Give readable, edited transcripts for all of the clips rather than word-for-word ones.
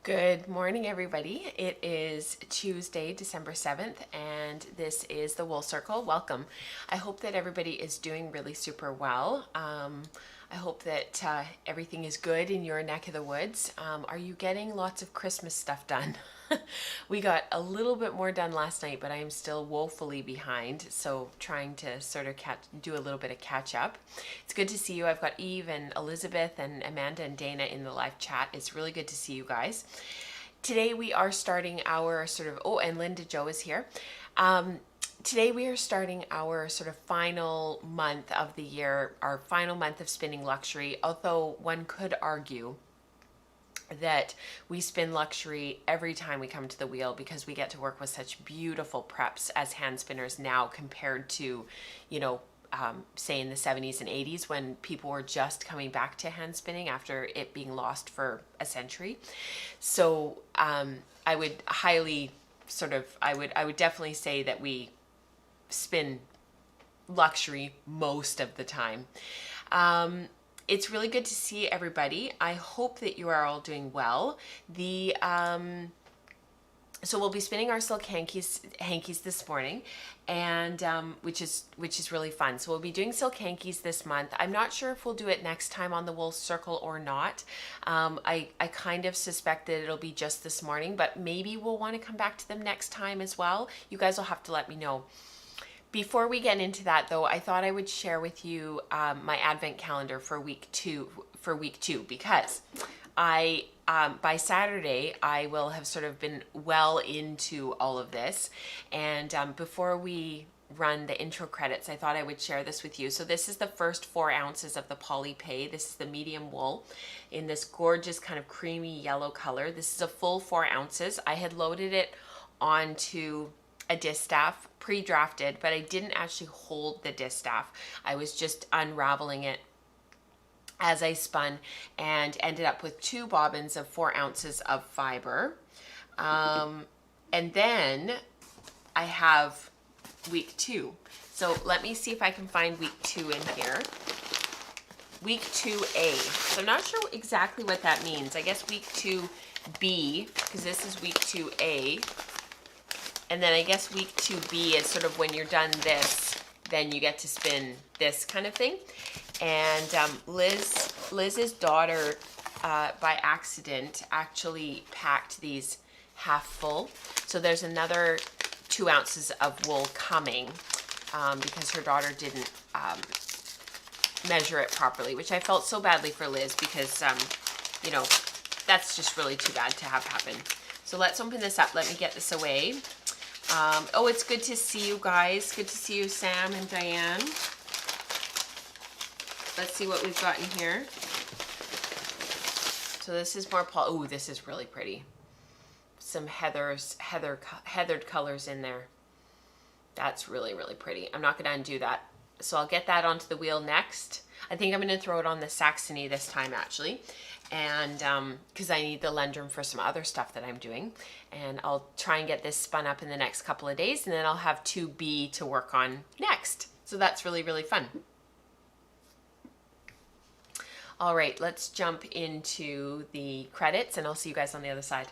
Good morning, everybody. It is Tuesday, December 7th, and this is the Wool Circle. Welcome. I hope that everybody is doing really super well. I hope that everything is good in your neck of the woods. Are you getting lots of Christmas stuff done? We got a little bit more done last night, but I am still woefully behind, so trying to sort of do a little bit of catch up. It's good to see you. I've got Eve and Elizabeth and Amanda and Dana in the live chat. It's really good to see you guys. Today we are starting our and Linda Joe is here. Today we are starting our sort of final month of the year, our final month of spinning luxury, although one could argue that we spin luxury every time we come to the wheel because we get to work with such beautiful preps as hand spinners now compared to, say in the 70s and 80s when people were just coming back to hand spinning after it being lost for a century. So I would definitely say that we spin luxury most of the time. It's really good to see everybody. I hope that you are all doing well. So we'll be spinning our silk hankies this morning, and which is really fun. So we'll be doing silk hankies this month. I'm not sure if we'll do it next time on the Wool Circle or not. I kind of suspect that it'll be just this morning, but maybe we'll want to come back to them next time as well. You guys will have to let me know. Before we get into that, though, I thought I would share with you my advent calendar for week two, because by Saturday I will have sort of been well into all of this, and before we run the intro credits, I thought I would share this with you. So this is the first 4 ounces of the Polypay. This is the medium wool in this gorgeous kind of creamy yellow color. This is a full 4 ounces. I had loaded it onto a distaff pre-drafted, but I didn't actually hold the distaff. I was just unraveling it as I spun and ended up with 2 bobbins of 4 ounces of fiber. And then I have week 2. So let me see if I can find week 2 in here. Week 2A. So I'm not sure exactly what that means. I guess week 2B, because this is week 2A. And then I guess week 2B is sort of when you're done this, then you get to spin this kind of thing. And Liz's daughter, by accident, actually packed these half full. So there's another 2 ounces of wool coming because her daughter didn't measure it properly, which I felt so badly for Liz because, that's just really too bad to have happen. So let's open this up. Let me get this away. It's good to see you guys. Good to see you, Sam and Diane. Let's see what we've got in here. So this is more Paul. Oh, this is really pretty. Some heathered colors in there. That's really, really pretty. I'm not going to undo that. So I'll get that onto the wheel next. I think I'm going to throw it on the Saxony this time, actually. And because I need the Lendrum for some other stuff that I'm doing. And I'll try and get this spun up in the next couple of days, and then I'll have 2B to work on next. So that's really, really fun. All right, let's jump into the credits, and I'll see you guys on the other side.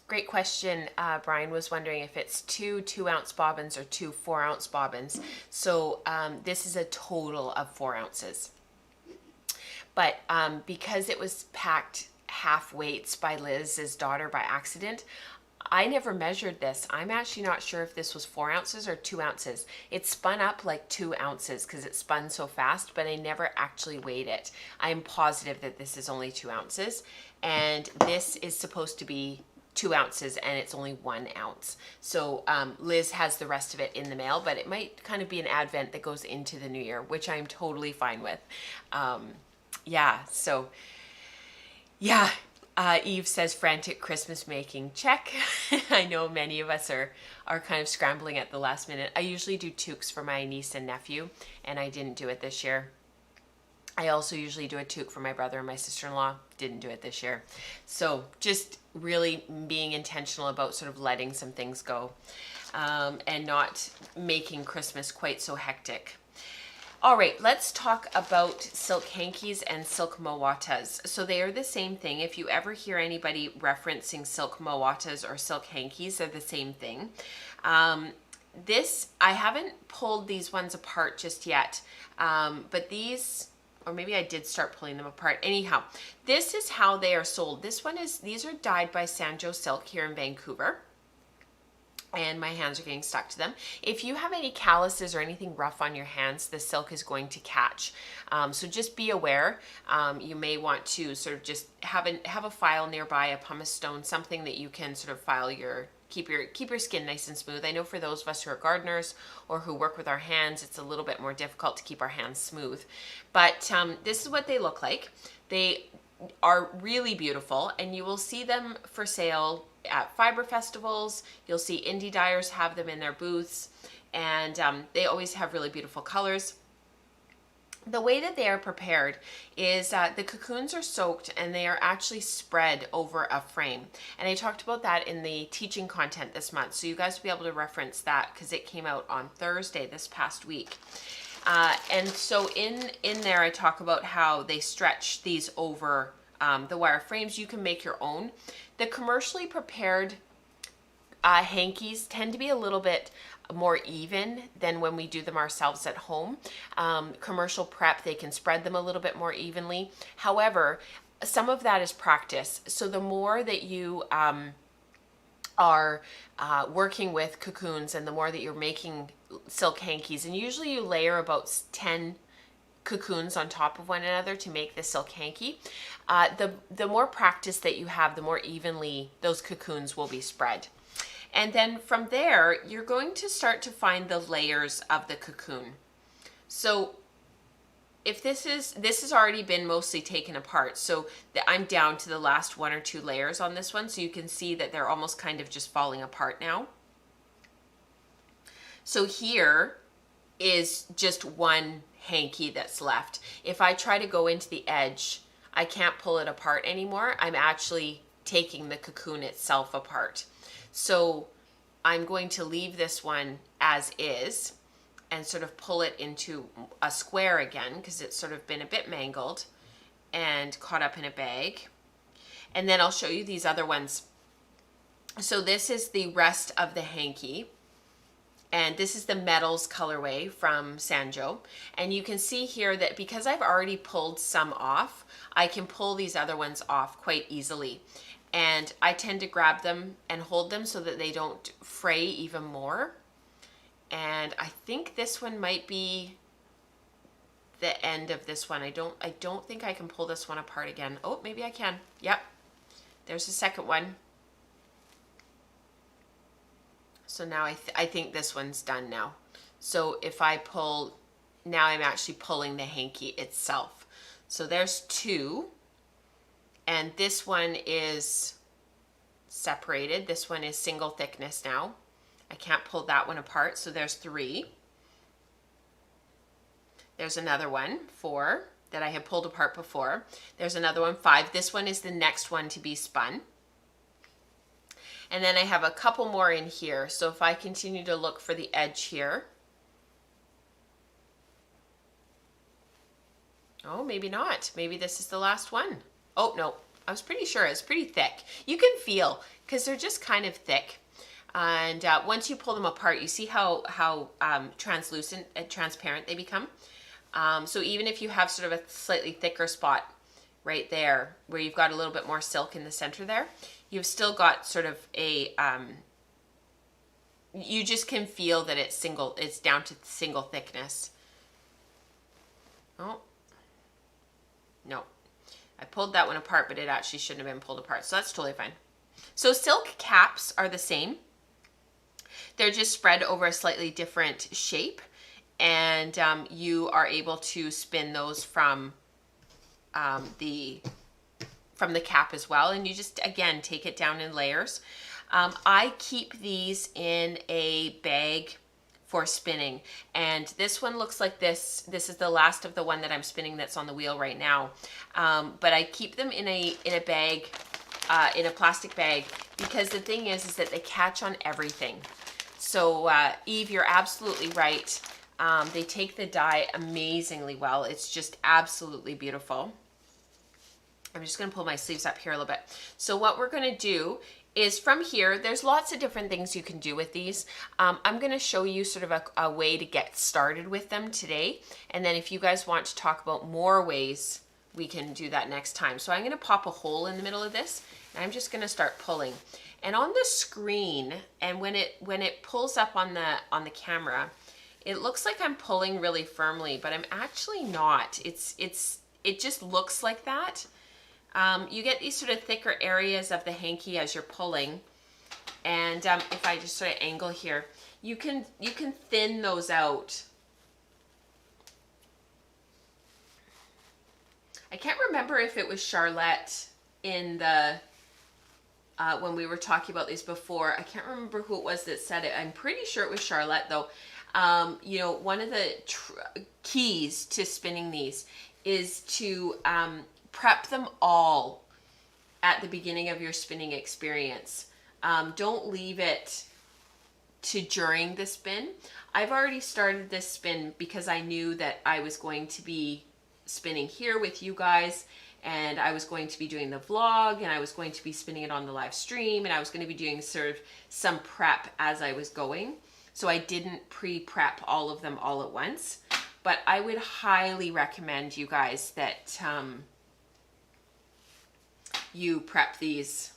Great question. Brian was wondering if it's 2 2-ounce bobbins or 2 4-ounce bobbins. So this is a total of 4 ounces. But because it was packed half weights by Liz's daughter by accident, I never measured this. I'm actually not sure if this was 4 ounces or 2 ounces. It spun up like 2 ounces because it spun so fast, but I never actually weighed it. I'm positive that this is only 2 ounces, and this is supposed to be 2 ounces, and it's only 1 ounce. So Liz has the rest of it in the mail, but it might kind of be an advent that goes into the new year, which I'm totally fine with. Yeah, so yeah. Eve says frantic Christmas making. Check. I know many of us are kind of scrambling at the last minute. I usually do toques for my niece and nephew, and I didn't do it this year. I also usually do a toque for my brother and my sister-in-law. Didn't do it this year. So just really being intentional about sort of letting some things go, and not making Christmas quite so hectic. All right, let's talk about silk hankies and silk mawatas. So they are the same thing. If you ever hear anybody referencing silk mawatas or silk hankies, they're the same thing. I haven't pulled these ones apart just yet, but these, or maybe I did start pulling them apart. Anyhow, this is how they are sold. These are dyed by Sanjo Silk here in Vancouver. And my hands are getting stuck to them. If you have any calluses or anything rough on your hands, the silk is going to catch. So just be aware. You may want to sort of just have a file nearby, a pumice stone, something that you can sort of file keep your skin nice and smooth. I know for those of us who are gardeners or who work with our hands, it's a little bit more difficult to keep our hands smooth. But this is what they look like. They are really beautiful, and you will see them for sale at fiber festivals. You'll see indie dyers have them in their booths, and they always have really beautiful colors. The way that they are prepared is the cocoons are soaked and they are actually spread over a frame. And I talked about that in the teaching content this month, so you guys will be able to reference that because it came out on Thursday this past week. And so in there I talk about how they stretch these over the wire frames. You can make your own. The commercially prepared hankies tend to be a little bit more even than when we do them ourselves at home. Commercial prep, they can spread them a little bit more evenly. However, some of that is practice. So the more that you are working with cocoons and the more that you're making silk hankies, and usually you layer about 10 cocoons on top of one another to make the silk hanky, the more practice that you have, the more evenly those cocoons will be spread. And then from there, you're going to start to find the layers of the cocoon. So if this has already been mostly taken apart, so I'm down to the last 1 or 2 layers on this one, so you can see that they're almost kind of just falling apart now. So here is just one hanky that's left. If I try to go into the edge, I can't pull it apart anymore. I'm actually taking the cocoon itself apart. So I'm going to leave this one as is and sort of pull it into a square again because it's sort of been a bit mangled and caught up in a bag. And then I'll show you these other ones. So this is the rest of the hanky. And this is the Metals colorway from Sanjo. And you can see here that because I've already pulled some off, I can pull these other ones off quite easily. And I tend to grab them and hold them so that they don't fray even more. And I think this one might be the end of this one. I don't think I can pull this one apart again. Oh, maybe I can. Yep. There's the second one. So now I think this one's done now. So if I pull, now I'm actually pulling the hanky itself. So there's 2. And this one is separated. This one is single thickness now. I can't pull that one apart. So there's 3. There's another one, 4, that I had pulled apart before. There's another one, 5. This one is the next one to be spun. And then I have a couple more in here. So if I continue to look for the edge here. Oh, maybe not. Maybe this is the last one. Oh, no. I was pretty sure it's pretty thick. You can feel because they're just kind of thick. And once you pull them apart, you see how translucent and transparent they become. So even if you have sort of a slightly thicker spot right there where you've got a little bit more silk in the center there, you've still got sort of a, you just can feel that it's down to single thickness. Oh, no. I pulled that one apart, but it actually shouldn't have been pulled apart. So that's totally fine. So silk caps are the same. They're just spread over a slightly different shape, and you are able to spin those the cap as well. And you just, again, take it down in layers. I keep these in a bag for spinning, and this one looks like this. This is the last of the one that I'm spinning that's on the wheel right now. But I keep them in a bag, in a plastic bag, because the thing is that they catch on everything. So Eve, you're absolutely right. They take the dye amazingly well. It's just absolutely beautiful. I'm just going to pull my sleeves up here a little bit. So what we're going to do is, from here, there's lots of different things you can do with these. I'm going to show you sort of a way to get started with them today. And then if you guys want to talk about more ways, we can do that next time. So I'm going to pop a hole in the middle of this, and I'm just going to start pulling. And on the screen, and when it pulls up on the camera, it looks like I'm pulling really firmly, but I'm actually not. It just looks like that. You get these sort of thicker areas of the hanky as you're pulling, and if I just sort of angle here, you can thin those out. I can't remember if it was Charlotte in the when we were talking about these before. I can't remember who it was that said it. I'm pretty sure it was Charlotte though. You know, one of the keys to spinning these is to prep them all at the beginning of your spinning experience. Don't leave it to during the spin. I've already started this spin because I knew that I was going to be spinning here with you guys, and I was going to be doing the vlog, and I was going to be spinning it on the live stream, and I was going to be doing sort of some prep as I was going. So I didn't pre-prep all of them all at once, but I would highly recommend you guys that you prep these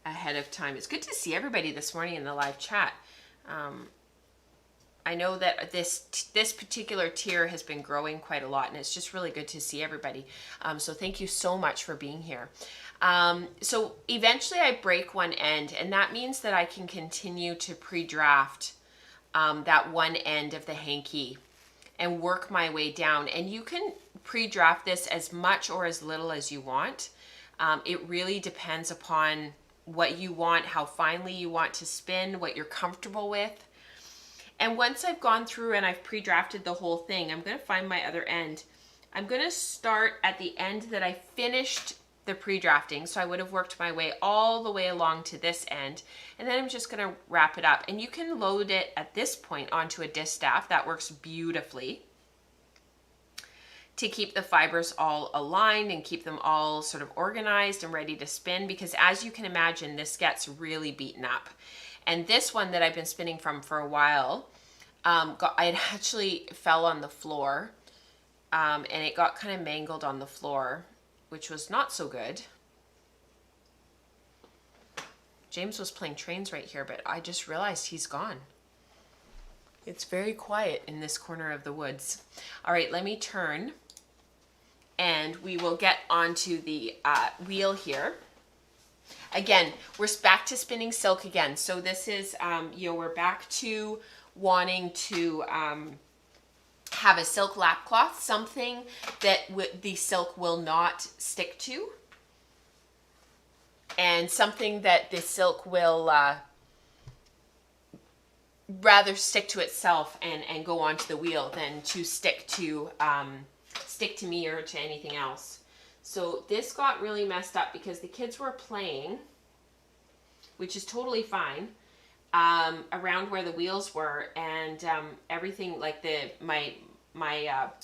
ahead of time. It's good to see everybody this morning in the live chat. I know that this particular tier has been growing quite a lot, and it's just really good to see everybody. So thank you so much for being here. So eventually I break one end, and that means that I can continue to pre-draft that one end of the hanky and work my way down. And you can pre-draft this as much or as little as you want. It really depends upon what you want, how finely you want to spin, what you're comfortable with. And once I've gone through and I've pre-drafted the whole thing, I'm going to find my other end. I'm going to start at the end that I finished the pre-drafting. So I would have worked my way all the way along to this end. And then I'm just going to wrap it up. And you can load it at this point onto a distaff. That works beautifully to keep the fibers all aligned and keep them all sort of organized and ready to spin. Because as you can imagine, this gets really beaten up. And this one that I've been spinning from for a while, it actually fell on the floor, and it got kind of mangled on the floor, which was not so good. James was playing trains right here, but I just realized he's gone. It's very quiet in this corner of the woods. All right, let me turn, and we will get onto the wheel here. Again, we're back to spinning silk again. So this is, we're back to wanting to have a silk lap cloth, something that the silk will not stick to, and something that the silk will rather stick to itself and go onto the wheel than to stick to me or to anything else. So this got really messed up because the kids were playing, which is totally fine, around where the wheels were, and everything, like my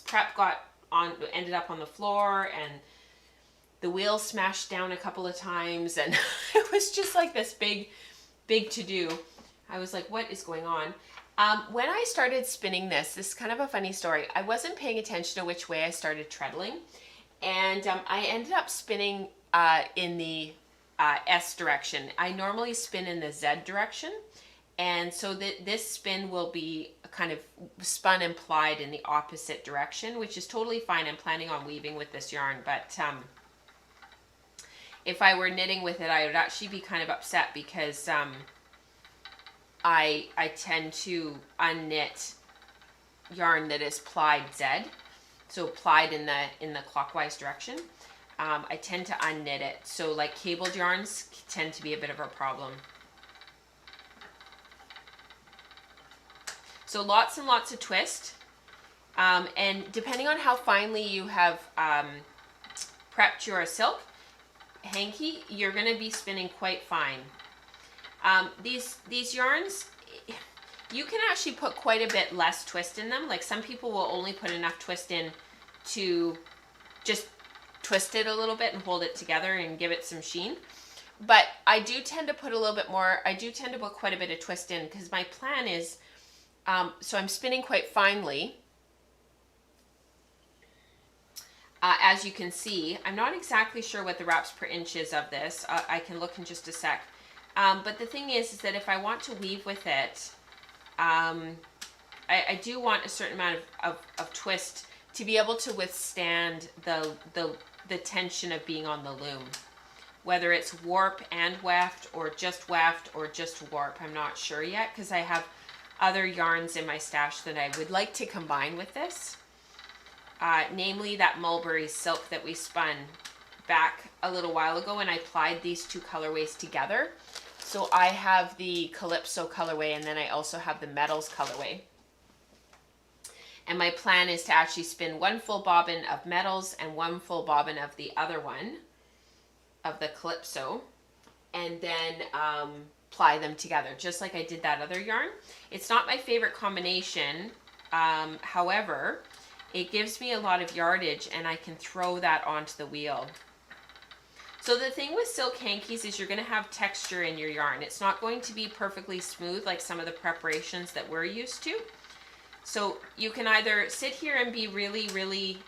prep ended up on the floor, and the wheels smashed down a couple of times, and it was just like this big to do. I was like, what is going on? When I started spinning this is kind of a funny story. I wasn't paying attention to which way I started treadling. And I ended up spinning in the S direction. I normally spin in the Z direction. And so this spin will be kind of spun and plied in the opposite direction, which is totally fine. I'm planning on weaving with this yarn. But if I were knitting with it, I would actually be kind of upset because I tend to unknit yarn that is plied Z, so plied in the clockwise direction. I tend to unknit it, so like cabled yarns tend to be a bit of a problem. So lots and lots of twist, and depending on how finely you have prepped your silk hanky, you're going to be spinning quite fine. These yarns, you can actually put quite a bit less twist in them. Like some people will only put enough twist in to just twist it a little bit and hold it together and give it some sheen. But I do tend to put a little bit more, I do tend to put quite a bit of twist in because my plan is, so I'm spinning quite finely. As you can see, I'm not exactly sure what the wraps per inch is of this. I can look in just a sec. But the thing is that if I want to weave with it, I do want a certain amount of twist to be able to withstand the tension of being on the loom. Whether it's warp and weft or just warp, I'm not sure yet because I have other yarns in my stash that I would like to combine with this. Namely that mulberry silk that we spun back a little while ago, and I plied these two colorways together. So I have the Calypso colorway, and then I also have the Metals colorway. And my plan is to actually spin one full bobbin of Metals and one full bobbin of the other one, of the Calypso, and then ply them together, just like I did that other yarn. It's not my favorite combination, however, it gives me a lot of yardage and I can throw that onto the wheel. So the thing with silk hankies is you're going to have texture in your yarn. It's not going to be perfectly smooth like some of the preparations that we're used to. So you can either sit here and be really, really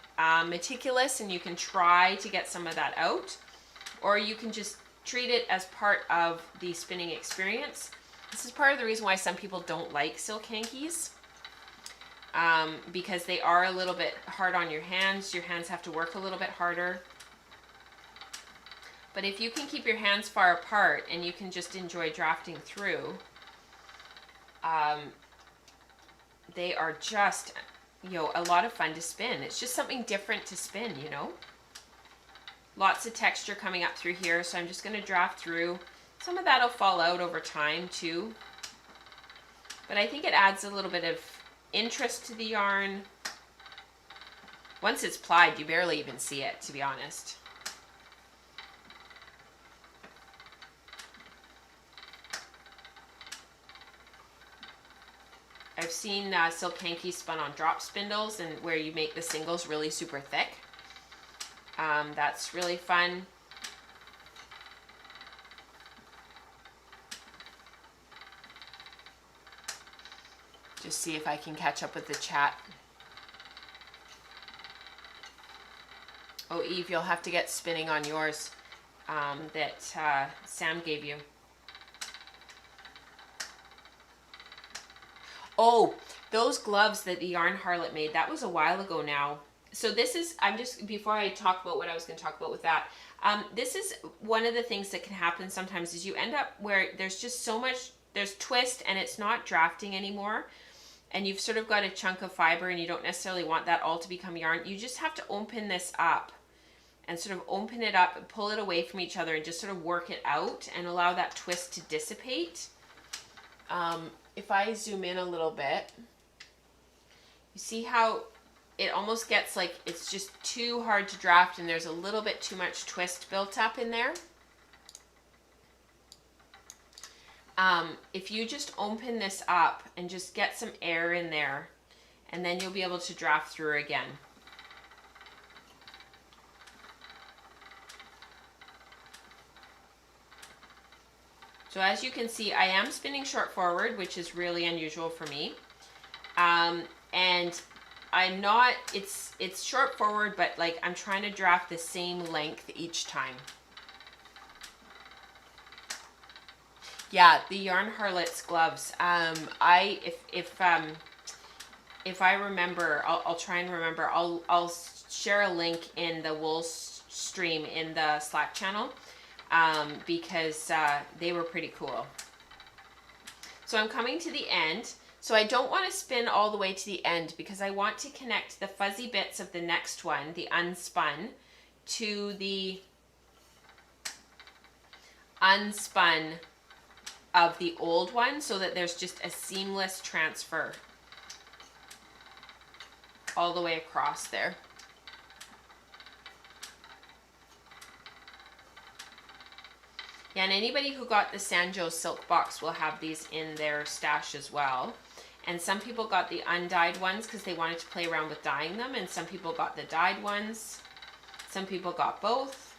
meticulous and you can try to get some of that out, or you can just treat it as part of the spinning experience. This is part of the reason why some people don't like silk hankies. Because they are a little bit hard on your hands. Your hands have to work a little bit harder. But if you can keep your hands far apart and you can just enjoy drafting through, they are just, a lot of fun to spin. It's just something different to spin, Lots of texture coming up through here, so I'm just going to draft through. Some of that will fall out over time too. But I think it adds a little bit of interest to the yarn. Once it's plied, you barely even see it, to be honest. I've seen silk hankies spun on drop spindles and where you make the singles really super thick. That's really fun. Just see if I can catch up with the chat. Oh, Eve, you'll have to get spinning on yours that Sam gave you. Oh, those gloves that the Yarn Harlot made, that was a while ago now. So this is, before I talk about what I was going to talk about with that, this is one of the things that can happen sometimes is you end up where there's just so much, there's twist and it's not drafting anymore. And you've sort of got a chunk of fiber and you don't necessarily want that all to become yarn. You just have to open this up and sort of open it up and pull it away from each other and just sort of work it out and allow that twist to dissipate. If I zoom in a little bit, you see how it almost gets like it's just too hard to draft and there's a little bit too much twist built up in there. If you just open this up and just get some air in there, and then you'll be able to draft through again. So as you can see, I am spinning short forward, which is really unusual for me. And I'm not, it's short forward, but like I'm trying to draft the same length each time. Yeah, the Yarn Harlot's gloves. If I remember, I'll try and remember. I'll share a link in the wool stream in the Slack channel. because they were pretty cool. So I'm coming to the end. So I don't want to spin all the way to the end because I want to connect the fuzzy bits of the next one, the unspun, to the unspun of the old one so that there's just a seamless transfer all the way across there. Yeah, and anybody who got the Sanjo silk box will have these in their stash as well. And some people got the undyed ones because they wanted to play around with dyeing them, and some people got the dyed ones. Some people got both.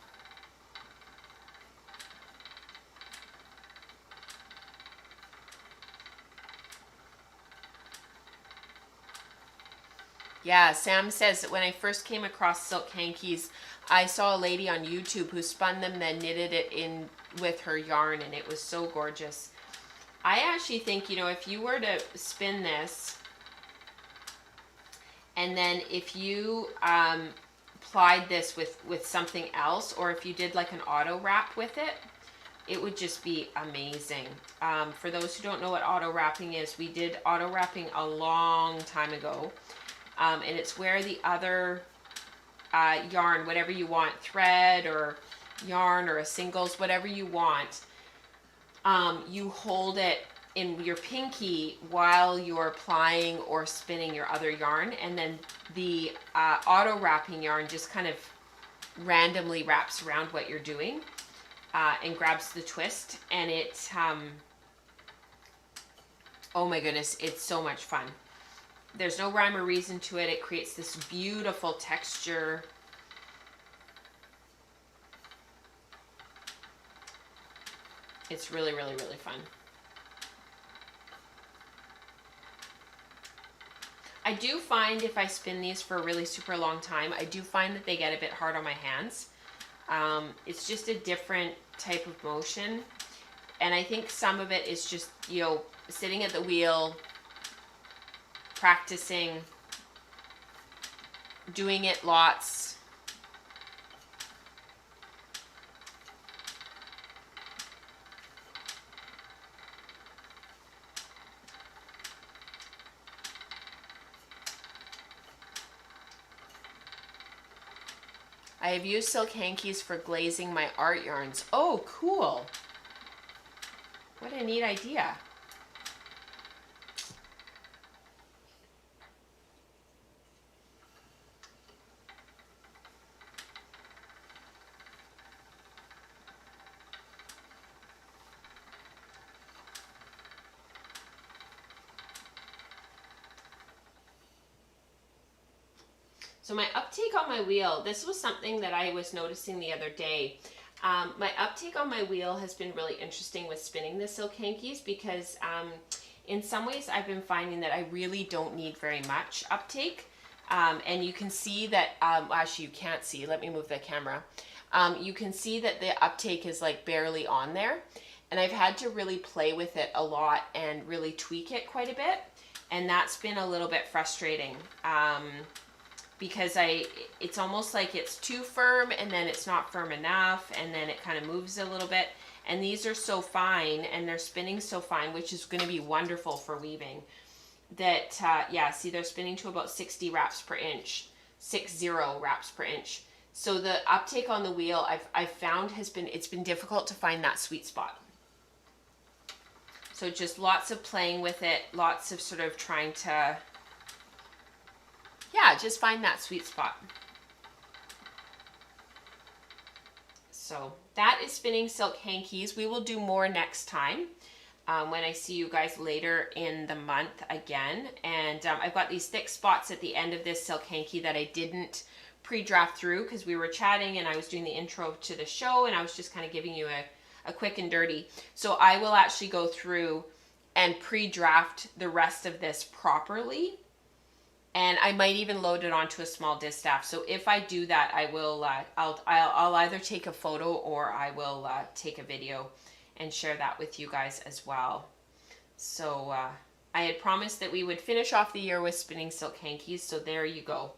Yeah, Sam says that when I first came across silk hankies, I saw a lady on YouTube who spun them, then knitted it in with her yarn, and it was so gorgeous. I actually think, you know, if you were to spin this, and then if you plied this with something else, or if you did like an auto wrap with it, it would just be amazing. For those who don't know what auto wrapping is, we did auto wrapping a long time ago. And it's where the other yarn, whatever you want, thread or yarn or a singles, whatever you want, you hold it in your pinky while you're applying or spinning your other yarn, and then the auto wrapping yarn just kind of randomly wraps around what you're doing and grabs the twist, and it oh my goodness, it's so much fun. There's no rhyme or reason to it. It creates this beautiful texture. It's really, really, really fun. I do find if I spin these for a really super long time, I do find that they get a bit hard on my hands. It's just a different type of motion. And I think some of it is just, you know, sitting at the wheel, practicing, doing it lots. I have used silk hankies for glazing my art yarns. Oh, cool. What a neat idea. So my uptake on my wheel, this was something that I was noticing the other day. My uptake on my wheel has been really interesting with spinning the silk hankies because in some ways I've been finding that I really don't need very much uptake. And you can see that, actually you can't see, let me move the camera. You can see that the uptake is like barely on there. And I've had to really play with it a lot and really tweak it quite a bit. And that's been a little bit frustrating. Because it's almost like it's too firm and then it's not firm enough and then it kind of moves a little bit. And these are so fine and they're spinning so fine, which is going to be wonderful for weaving. That, yeah, see they're spinning to about 60 wraps per inch, 60 wraps per inch. So the uptake on the wheel I've found it's been difficult to find that sweet spot. So just lots of playing with it, lots of sort of trying to, yeah, just find that sweet spot. So that is spinning silk hankies. We will do more next time when I see you guys later in the month again. And I've got these thick spots at the end of this silk hanky that I didn't pre-draft through because we were chatting and I was doing the intro to the show and I was just kind of giving you a quick and dirty. So I will actually go through and pre-draft the rest of this properly. And I might even load it onto a small distaff. So if I do that, I will, I'll either take a photo or I will take a video and share that with you guys as well. So I had promised that we would finish off the year with spinning silk hankies. So there you go.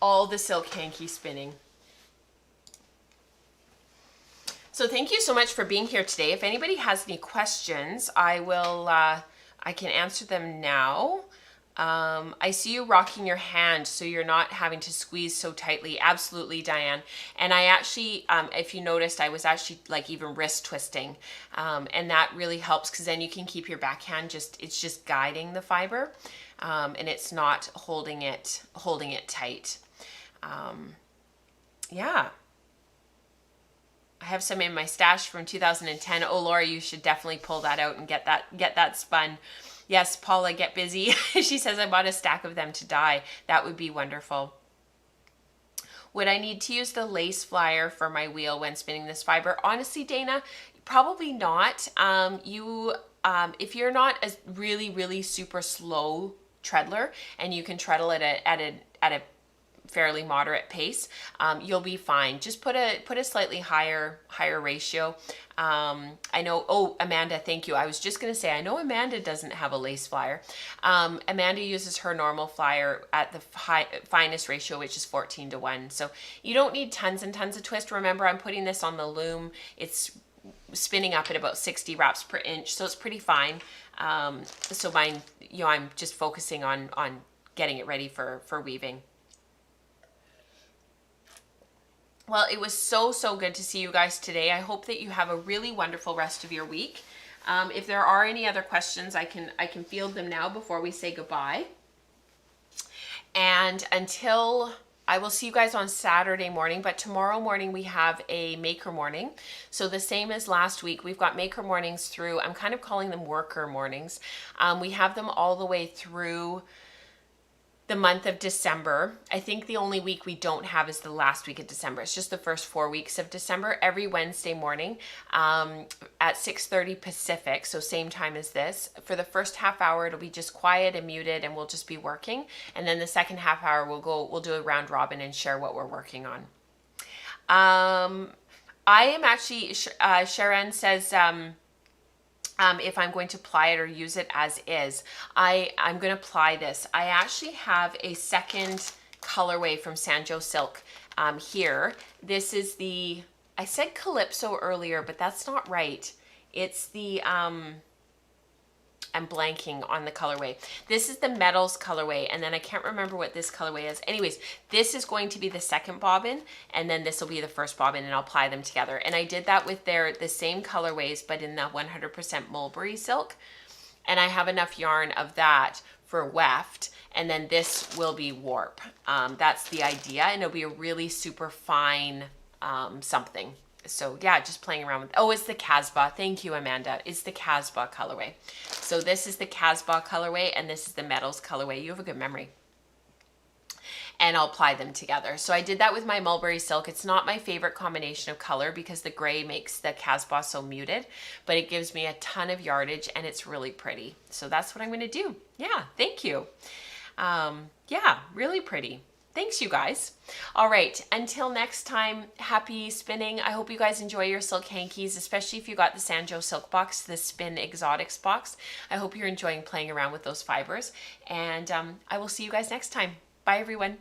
All the silk hanky spinning. So thank you so much for being here today. If anybody has any questions, I can answer them now. I see you rocking your hand so you're not having to squeeze so tightly. Absolutely, Diane. And I actually, if you noticed, I was actually like even wrist twisting. And that really helps because then you can keep your backhand it's just guiding the fiber, and it's not holding it tight. Yeah. I have some in my stash from 2010. Oh, Laura, you should definitely pull that out and get that spun. Yes, Paula, get busy. She says I bought a stack of them to dye. That would be wonderful. Would I need to use the lace flyer for my wheel when spinning this fiber? Honestly, Dana, probably not. If you're not a really, really super slow treadler and you can treadle it at a fairly moderate pace, you'll be fine. Just put a slightly higher ratio. I know, oh, Amanda, thank you. I was just going to say, I know Amanda doesn't have a lace flyer. Amanda uses her normal flyer at the finest ratio, which is 14:1. So you don't need tons and tons of twist. Remember, I'm putting this on the loom. It's spinning up at about 60 wraps per inch, so it's pretty fine. So mine, I'm just focusing on getting it ready for weaving. Well, it was so good to see you guys today. I hope that you have a really wonderful rest of your week. If there are any other questions, I can field them now before we say goodbye. And until I will see you guys on Saturday morning, but tomorrow morning we have a maker morning. So the same as last week, we've got maker mornings through, I'm kind of calling them worker mornings. We have them all the way through the month of December. I think the only week we don't have is the last week of December. It's just the first 4 weeks of December. Every Wednesday morning at 6:30 Pacific, so same time as this. For the first half hour, it'll be just quiet and muted, and we'll just be working. And then the second half hour, we'll do a round robin and share what we're working on. I am actually, Sharon says, if I'm going to ply it or use it as is. I'm going to ply this. I actually have a second colorway from Sanjo Silk here. This is I said Calypso earlier, but that's not right. It's the, I'm blanking on the colorway. This is the Metals colorway, and then I can't remember what this colorway is. Anyways, this is going to be the second bobbin, and then this will be the first bobbin, and I'll ply them together. And I did that with the same colorways, but in the 100% mulberry silk. And I have enough yarn of that for weft, and then this will be warp. That's the idea, and it'll be a really super fine something. So yeah, just playing around with, oh, it's the Casbah. Thank you, Amanda. It's the Casbah colorway. So this is the Casbah colorway, and this is the Metals colorway. You have a good memory. And I'll apply them together. So I did that with my mulberry silk. It's not my favorite combination of color because the gray makes the Casbah so muted, but it gives me a ton of yardage and it's really pretty. So that's what I'm gonna do. Yeah, thank you. Yeah, really pretty. Thanks, you guys. All right, until next time, happy spinning. I hope you guys enjoy your silk hankies, especially if you got the Sanjo Silk Box, the Spin Exotics box. I hope you're enjoying playing around with those fibers, and I will see you guys next time. Bye, everyone.